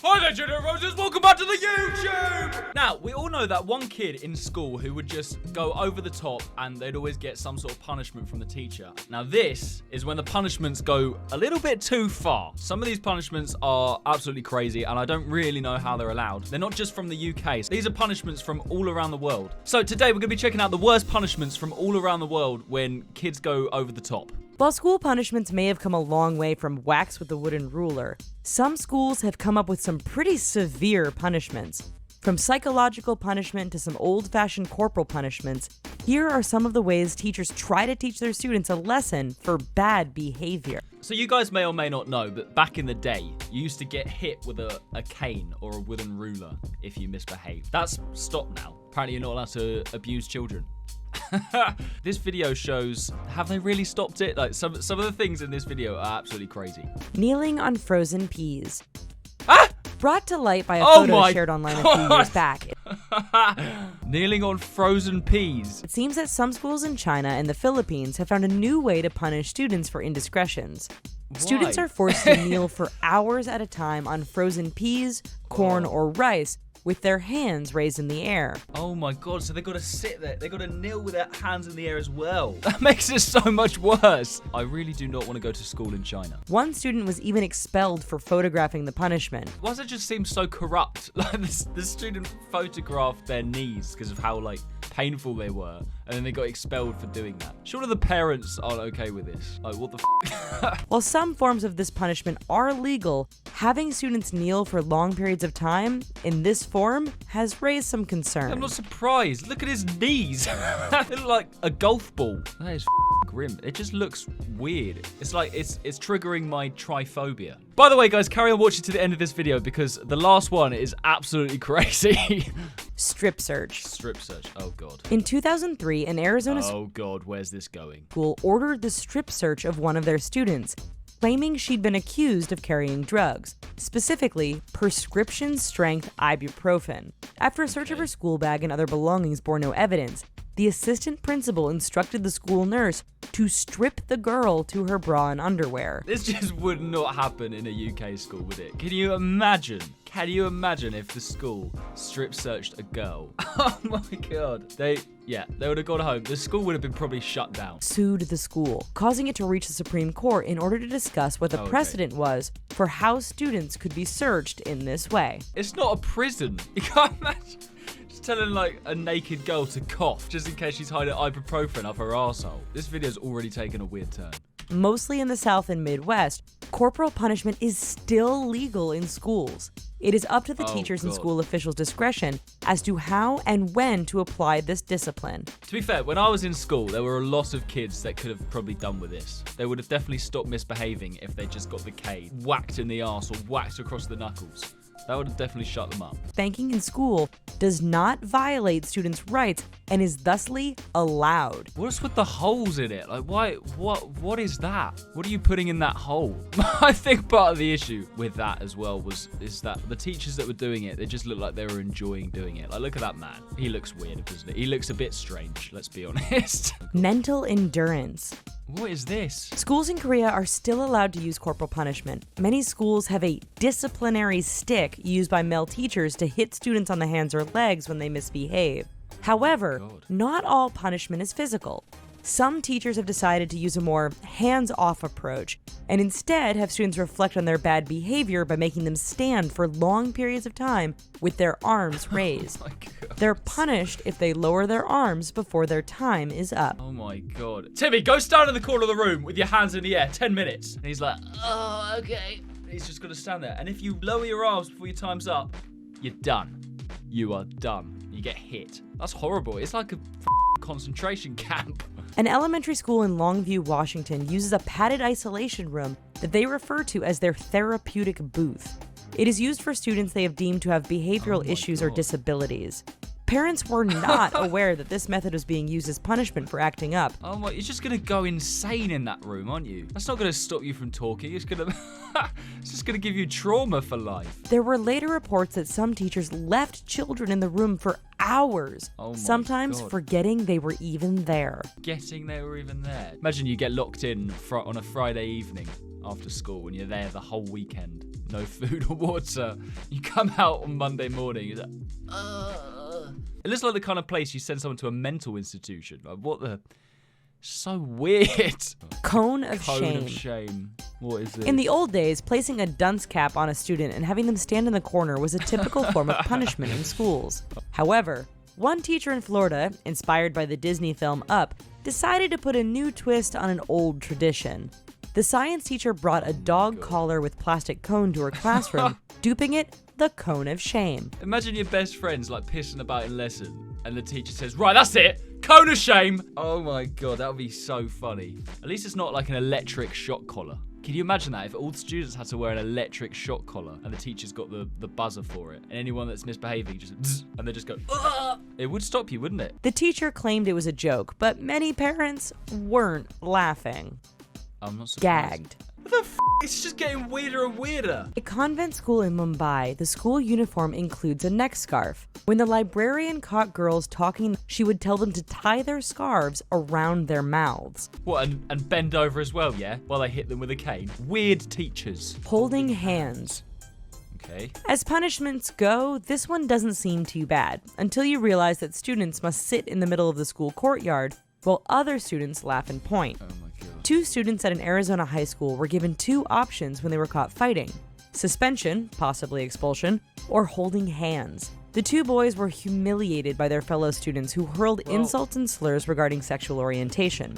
Hi there, Junior Roses. Welcome back to the YouTube. Now, we all know that one kid in school who would just go over the top and they'd always get some sort of punishment from the teacher. Now, this is when the punishments go a little bit too far. Some of these punishments are absolutely crazy, and I don't really know how they're allowed. They're not just from the UK. These are punishments from all around the world. So today, we're going to be checking out the worst punishments from all around the world when kids go over the top. While school punishments may have come a long way from whacks with a wooden ruler, some schools have come up with some pretty severe punishments. From psychological punishment to some old-fashioned corporal punishments, here are some of the ways teachers try to teach their students a lesson for bad behavior. So you guys may or may not know, but back in the day, you used to get hit with a cane or a wooden ruler if you misbehaved. That's stopped now. Apparently you're not allowed to abuse children. This video shows, have they really stopped it? Like some of the things in this video are absolutely crazy. Kneeling on frozen peas. Ah! Brought to light by a photo shared online a few years back. Kneeling on frozen peas. It seems that some schools in China and the Philippines have found a new way to punish students for indiscretions. Why? Students are forced to kneel for hours at a time on frozen peas, corn, or rice, with their hands raised in the air. Oh my god, so they gotta sit there. They gotta kneel with their hands in the air as well. That makes it so much worse. I really do not want to go to school in China. One student was even expelled for photographing the punishment. Why does it just seem so corrupt? Like the student photographed their knees because of how painful they were, and then they got expelled for doing that. Surely the parents aren't okay with this. Like, what the f? While some forms of this punishment are legal, having students kneel for long periods of time in this form has raised some concern. I'm not surprised. Look at his knees. They look like a golf ball. That is grim. It just looks weird. It's like it's triggering my triphobia. By the way, guys, carry on watching to the end of this video because the last one is absolutely crazy. Strip search. Strip search. Oh, God. In 2003, an Arizona Oh, God. Where's this going? school ordered the strip search of one of their students, claiming she'd been accused of carrying drugs, specifically prescription-strength ibuprofen. After a search of her school bag and other belongings bore no evidence, the assistant principal instructed the school nurse to strip the girl to her bra and underwear. This just would not happen in a UK school, would it? Can you imagine? Can you imagine if the school strip searched a girl? Oh my god. They would have gone home. The school would have been probably shut down. Sued the school, causing it to reach the Supreme Court in order to discuss what the precedent was for how students could be searched in this way. It's not a prison. You can't imagine just telling a naked girl to cough just in case she's hiding ibuprofen up her arsehole. This video's already taken a weird turn. Mostly in the South and Midwest, corporal punishment is still legal in schools. It is up to the teachers and school officials' discretion as to how and when to apply this discipline. To be fair, when I was in school, there were a lot of kids that could have probably done with this. They would have definitely stopped misbehaving if they just got the cane whacked in the arse or whacked across the knuckles. That would have definitely shut them up. Spanking in school does not violate students' rights and is thusly allowed. What's with the holes in it? Like, why? What is that? What are you putting in that hole? I think part of the issue with that as well is that the teachers that were doing it, they just looked like they were enjoying doing it. Like, look at that man. He looks weird, doesn't he? He looks a bit strange, let's be honest. Mental endurance. What is this? Schools in Korea are still allowed to use corporal punishment. Many schools have a disciplinary stick used by male teachers to hit students on the hands or legs when they misbehave. However, not all punishment is physical. Some teachers have decided to use a more hands-off approach and instead have students reflect on their bad behavior by making them stand for long periods of time with their arms raised. Oh my god. They're punished if they lower their arms before their time is up. Oh my god. Timmy, go stand in the corner of the room with your hands in the air, 10 minutes. And he's like, oh, okay. He's just gonna stand there. And if you lower your arms before your time's up, you're done. You are done. You get hit. That's horrible. It's like a concentration camp. An elementary school in Longview, Washington uses a padded isolation room that they refer to as their therapeutic booth. It is used for students they have deemed to have behavioral issues or disabilities. Parents were not aware that this method was being used as punishment for acting up. Oh my, you're just gonna go insane in that room, aren't you? That's not gonna stop you from talking. It's gonna it's just gonna give you trauma for life. There were later reports that some teachers left children in the room for hours, sometimes God. forgetting they were even there. Getting they were even there. Imagine you get locked in on a Friday evening after school and you're there the whole weekend. No food or water. You come out on Monday morning, you're like, ugh. It looks like the kind of place you send someone to a mental institution. Like, what the... So weird. Cone of shame. What is it? In the old days, placing a dunce cap on a student and having them stand in the corner was a typical form of punishment in schools. However, one teacher in Florida, inspired by the Disney film Up, decided to put a new twist on an old tradition. The science teacher brought a dog collar with plastic cone to her classroom, duping it the cone of shame. Imagine your best friend's like pissing about in lesson and the teacher says, right, that's it. Cone of shame. Oh my God, that would be so funny. At least it's not like an electric shock collar. Can you imagine that if all the students had to wear an electric shock collar and the teacher's got the buzzer for it, and anyone that's misbehaving just zzz, and they just go, ugh, it would stop you, wouldn't it? The teacher claimed it was a joke, but many parents weren't laughing. I'm not surprised. Gagged. What the f***? It's just getting weirder and weirder. At a convent school in Mumbai, the school uniform includes a neck scarf. When the librarian caught girls talking, she would tell them to tie their scarves around their mouths. What, and bend over as well, yeah? While they hit them with a cane? Weird teachers. Holding hands. Okay. As punishments go, this one doesn't seem too bad, until you realize that students must sit in the middle of the school courtyard while other students laugh and point. Oh my God. 2 students at an Arizona high school were given 2 options when they were caught fighting: suspension, possibly expulsion, or holding hands. The 2 boys were humiliated by their fellow students who hurled insults and slurs regarding sexual orientation.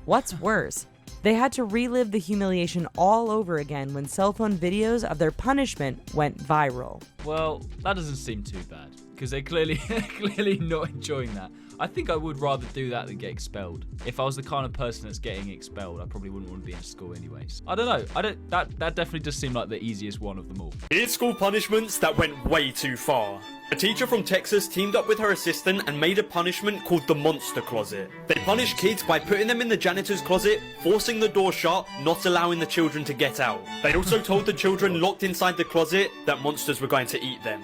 What's worse, they had to relive the humiliation all over again when cell phone videos of their punishment went viral. Well, that doesn't seem too bad, because they're clearly not enjoying that. I think I would rather do that than get expelled. If I was the kind of person that's getting expelled, I probably wouldn't want to be in school anyways. I don't know. That definitely does seem like the easiest one of them all. Here's school punishments that went way too far. A teacher from Texas teamed up with her assistant and made a punishment called the monster closet. They punished kids by putting them in the janitor's closet, forcing the door shut, not allowing the children to get out. They also told the children locked inside the closet that monsters were going to eat them.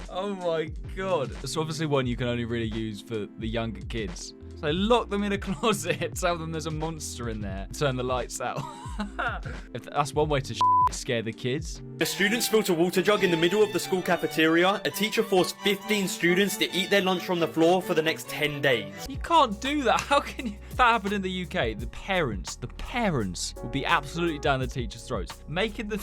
Oh my God. It's obviously one you can only really use for the younger kids. So lock them in a closet, tell them there's a monster in there, turn the lights out. If that's one way to scare the kids. The students spilt a water jug in the middle of the school cafeteria. A teacher forced 15 students to eat their lunch from the floor for the next 10 days. You can't do that. How can you? If that happened in the UK, the parents would be absolutely down the teachers' throats. Making them...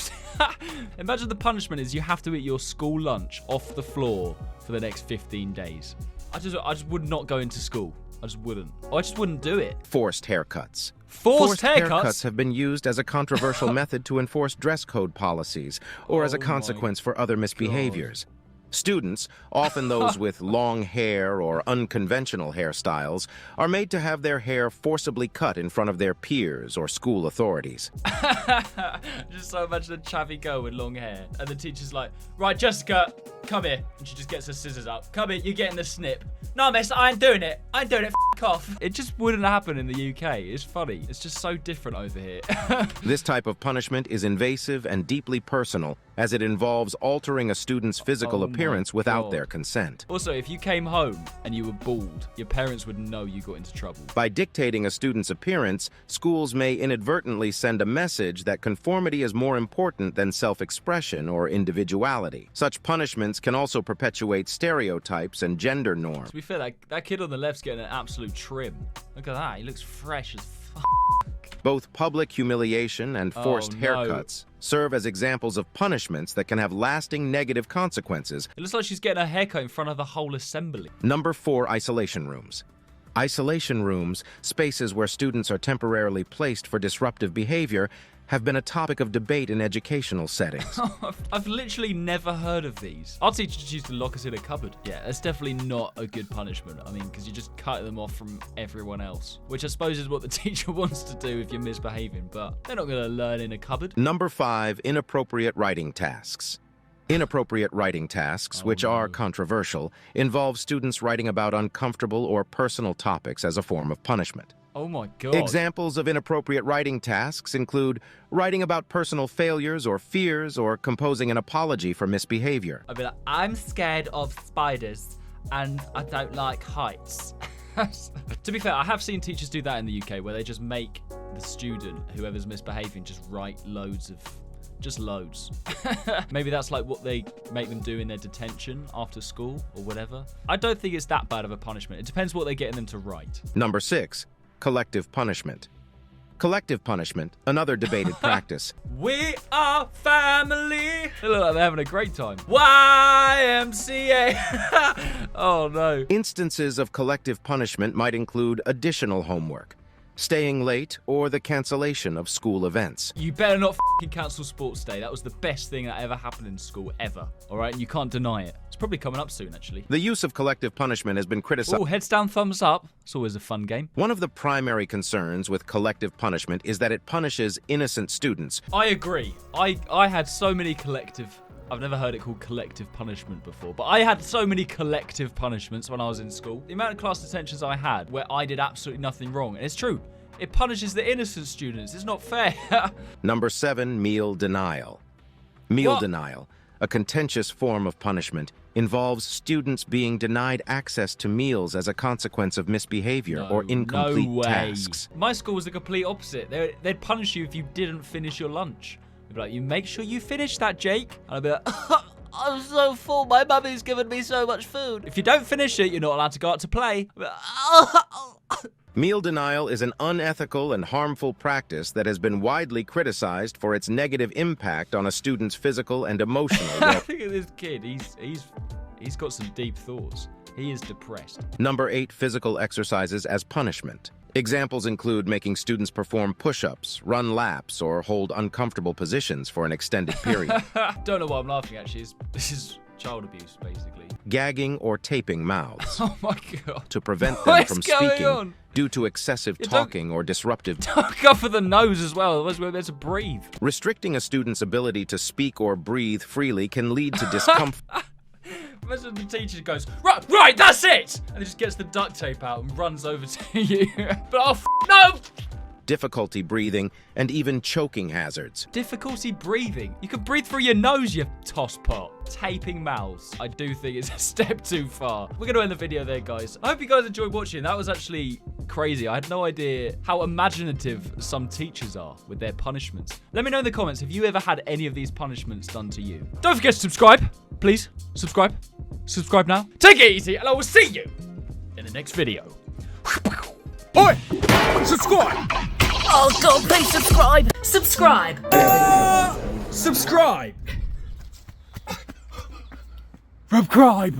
Imagine the punishment is you have to eat your school lunch off the floor for the next 15 days. I just would not go into school. I just wouldn't do it. Forced haircuts. Forced haircuts have been used as a controversial method to enforce dress code policies or as a consequence for other misbehaviors. Students, often those with long hair or unconventional hairstyles, are made to have their hair forcibly cut in front of their peers or school authorities. Just so imagine a chavvy girl with long hair, and the teacher's like, right, Jessica, come here. And she just gets her scissors up. Come here, you're getting the snip. No, miss, I ain't doing it. F*** off. It just wouldn't happen in the UK. It's funny. It's just so different over here. This type of punishment is invasive and deeply personal, as it involves altering a student's physical appearance without their consent. Also, if you came home and you were bald, your parents would know you got into trouble. By dictating a student's appearance, schools may inadvertently send a message that conformity is more important than self-expression or individuality. Such punishments can also perpetuate stereotypes and gender norms. To be fair, that kid on the left's getting an absolute trim. Look at that. He looks fresh as f***. Both public humiliation and forced haircuts serve as examples of punishments that can have lasting negative consequences. It looks like she's getting a haircut in front of the whole assembly. Number 4, isolation rooms. Isolation rooms, spaces where students are temporarily placed for disruptive behavior, have been a topic of debate in educational settings. I've literally never heard of these. Our teachers used to lock us in a cupboard. Yeah, that's definitely not a good punishment. I mean, because you just cut them off from everyone else, which I suppose is what the teacher wants to do if you're misbehaving, but they're not going to learn in a cupboard. Number 5, inappropriate writing tasks. Inappropriate writing tasks, which are controversial, involve students writing about uncomfortable or personal topics as a form of punishment. Oh my god. Examples of inappropriate writing tasks include writing about personal failures or fears or composing an apology for misbehavior. I'd be like, I'm scared of spiders and I don't like heights. To be fair, I have seen teachers do that in the UK where they just make the student, whoever's misbehaving, just write loads. Maybe that's like what they make them do in their detention after school or whatever. I don't think it's that bad of a punishment. It depends what they're getting them to write. Number 6, collective punishment. Collective punishment, another debated practice. We are family. They look like they're having a great time. YMCA. Oh no. Instances of collective punishment might include additional homework, staying late, or the cancellation of school events. You better not f***ing cancel sports day. That was the best thing that ever happened in school, ever. All right, and you can't deny it. It's probably coming up soon, actually. The use of collective punishment has been criticized. Oh, heads down, thumbs up. It's always a fun game. One of the primary concerns with collective punishment is that it punishes innocent students. I agree. I had so many collective... I've never heard it called collective punishment before, but I had so many collective punishments when I was in school. The amount of class detentions I had where I did absolutely nothing wrong. And it's true. It punishes the innocent students. It's not fair. Number 7, meal denial. Meal What? denial, a contentious form of punishment, involves students being denied access to meals as a consequence of misbehavior or incomplete no way. tasks. My school was the complete opposite. They'd punish you if you didn't finish your lunch. They'd be like, you make sure you finish that, Jake. And I'd be like, I'm so full. My mummy's given me so much food. If you don't finish it, you're not allowed to go out to play. I'd be like, Meal denial is an unethical and harmful practice that has been widely criticized for its negative impact on a student's physical and emotional well-being. Look at this kid. He's got some deep thoughts. He is depressed. Number 8, physical exercises as punishment. Examples include making students perform push-ups, run laps, or hold uncomfortable positions for an extended period. Don't know why I'm laughing, actually. This is child abuse, basically. Gagging or taping mouths Oh my god. to prevent them What's from going speaking on? due to excessive don't- talking or disruptive. Go for the nose as well. Otherwise, we're meant to breathe. Restricting a student's ability to speak or breathe freely can lead to discomfort. Imagine the teacher goes, right, that's it! And he just gets the duct tape out and runs over to you. But no! Difficulty breathing, and even choking hazards. Difficulty breathing. You can breathe through your nose, you tosspot. Taping mouths. I do think it's a step too far. We're going to end the video there, guys. I hope you guys enjoyed watching. That was actually crazy. I had no idea how imaginative some teachers are with their punishments. Let me know in the comments if you ever had any of these punishments done to you. Don't forget to subscribe. Please, subscribe. Subscribe now. Take it easy, and I will see you in the next video. Oi! Subscribe! Oh god, please subscribe! Subscribe! Subscribe! Subscribe!